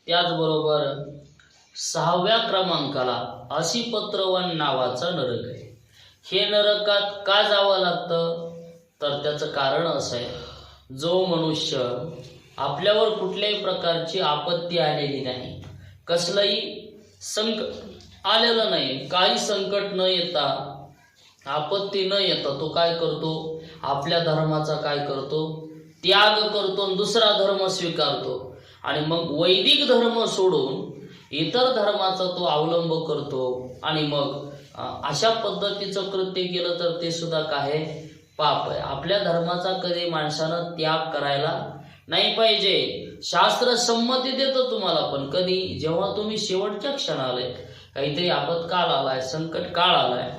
त्याचबरोबर 6व्या क्रमांकाला असिपत्रवन नावाचा नरक आहे. हे नरकात का जावं लागतं तर त्याचं कारण असं आहे, जो मनुष्य आपल्यावर कुठल्याही प्रकारची आपत्ती आलेली नाही, कसलंही संकट आलेलं नाही, काही संकट न येता, आपत्ती न येता तो काय करतो, आपल्या धर्माचा काय करतो, त्याग करतो आणि दुसरा धर्म स्वीकारतो. आणि मग वैदिक धर्म सोडून इतर धर्माचा तो अवलंब करतो. आणि मग अशा पद्धतीचं कृत्य केलं तर ते सुद्धा काय आहे, पाप आहे. आपल्या धर्माचा कधी माणसानं त्याग करायला नाही पाहिजे. शास्त्र संमती देतं तुम्हाला, पण कधी जेव्हा तुम्ही शेवटच्या क्षणाला काहीतरी आपत्काळ आलाय, संकट काळ आलाय,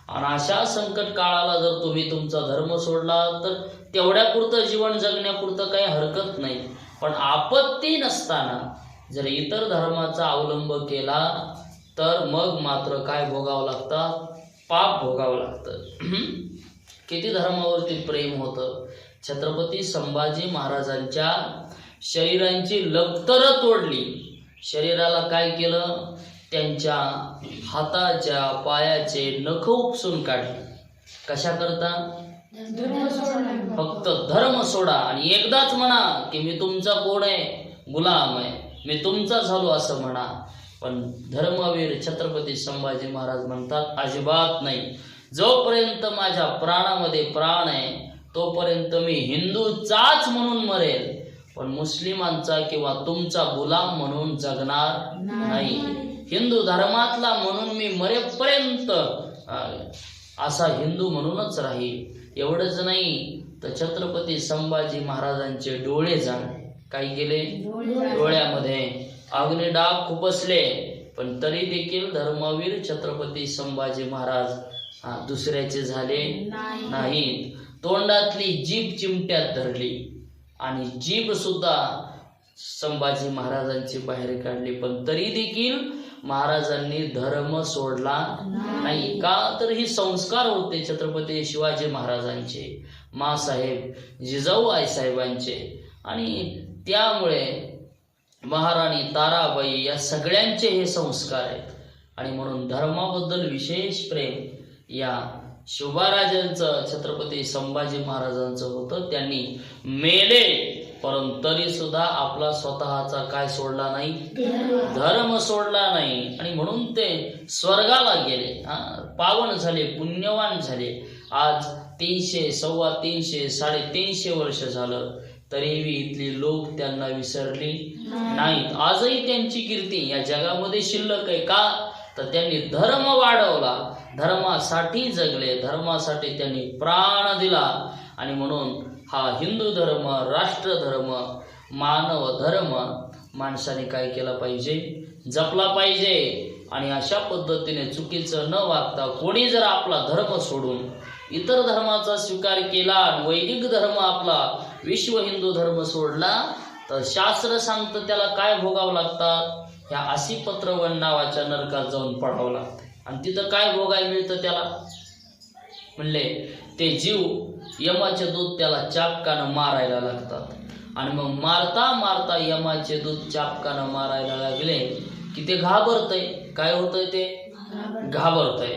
आणि अशा संकट काळाला जर तुम्ही तुमचा धर्म सोडला तर तेवढ्यापुरतं जीवन जगण्यापुरतं काही हरकत नाही. पण आपत्ती नसताना जर इतर धर्माचा अवलंब केला तर मग मात्र काय भोगावं लागतं, पाप भोगावं लागतं. किती धर्मावरती प्रेम होतं. छत्रपती संभाजी महाराजांच्या शरीरांची लक्तर तोडली, शरीराला काय केलं, त्यांच्या हाताच्या पायाचे नख उपसून काढले. कशा करता, फक्त धर्म सोडा आणि एकदाच म्हणा की मी तुमचा कोण आहे, गुलाम आहे, मी तुमचा झालो असं म्हणा. पण धर्मवीर छत्रपती संभाजी महाराज म्हणतात अजिबात नाही. जोपर्यंत माझ्या प्राणामध्ये प्राण आहे तोपर्यंत मी हिंदूचाच म्हणून मरेल, पण मुस्लिमांचा किंवा तुमचा गुलाम म्हणून जगणार नाही. हिंदू धर्मातला म्हणून मी मरेपर्यंत असा हिंदू म्हणूनच राहील. एवढंच नाही तर छत्रपती संभाजी महाराजांचे डोळे जाणले. काय केले, डोळ्यामध्ये अग्निडाग खुपसले, पण तरी देखील धर्मवीर छत्रपती संभाजी महाराज दुसऱ्याचे झाले नाहीत. तोंडातली जीभ चिमट्यात धरली आणि जीभ सुद्धा संभाजी महाराजांची बाहेर काढली, पण तरी देखील महाराजांनी धर्म सोडला नाही. का तर ही संस्कार होते छत्रपती शिवाजी महाराजांचे, माँसाहेब जिजाऊ आईसाहेबांचे, आणि त्यामुळे महाराणी ताराबाई या सगळ्यांचे हे संस्कार आहेत. आणि म्हणून धर्माबद्दल विशेष प्रेम या शिवबाराजांचं, छत्रपती संभाजी महाराजांचं होतं. त्यांनी मेले परंतु तरी सुद्धा आपला स्वतःचा काय सोडला नाही, धर्म सोडला नाही. आणि म्हणून ते स्वर्गाला गेले, पावन झाले, पुण्यवान झाले. आज 300, 350, 350 वर्ष झालं तरीही इथली लोक त्यांना विसरली नाहीत. आजही त्यांची कीर्ती या जगामध्ये शिल्लक आहे. का तर त्यांनी धर्म वाढवला, धर्मासाठी जगले, धर्मासाठी त्यांनी प्राण दिला. आणि म्हणून हा हिंदू धर्म, राष्ट्र धर्म, मानव धर्म माणसाने काय केला पाहिजे, जपला पाहिजे. आणि अशा पद्धतीने चुकीचं न वागता कोणी जर आपला धर्म सोडून इतर धर्माचा स्वीकार केला, वैदिक धर्म आपला विश्व हिंदू धर्म सोडला, तर शास्त्र सांगतं त्याला काय भोगावं लागतात, ह्या असिपत्रवन नावाच्या नरकात जाऊन पडावं लागतं. आणि तिथं काय भोगायला मिळतं त्याला, म्हणले ते जीव यमाचे दूत त्याला चापकानं मारायला लागतात. आणि मग मारता मारता यमाचे दूत चापकानं मारायला लागले की ते घाबरतय. काय होतंय, ते घाबरतय,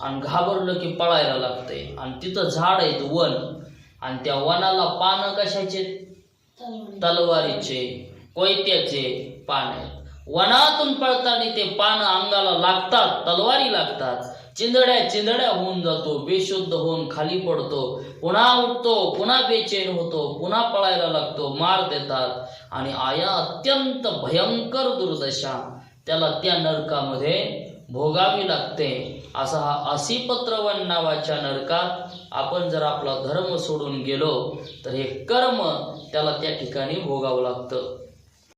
आणि घाबरलं की पळायला लागतंय. आणि तिथं झाड आहेत, वन, आणि त्या वनाला पानं कशाचे, तलवारीचे, कोयत्याचे पान आहेत. वनातून पळताना ते पानं अंगाला लागतात, तलवारी लागतात. चिंधड्या होऊन जातो, बेशुद्ध होऊन खाली पडतो, पुन्हा उठतो, पुन्हा बेचैन होतो, पुन्हा पळायला लागतो, मार देतात. आणि आया अत्यंत भयंकर दुर्दशा त्याला त्या नरकामध्ये भोगावी लागते. असा हा असिपत्रवन नावाच्या नरकात आपण जर आपला धर्म सोडून गेलो तर हे कर्म त्याला त्या ठिकाणी भोगावं लागतं.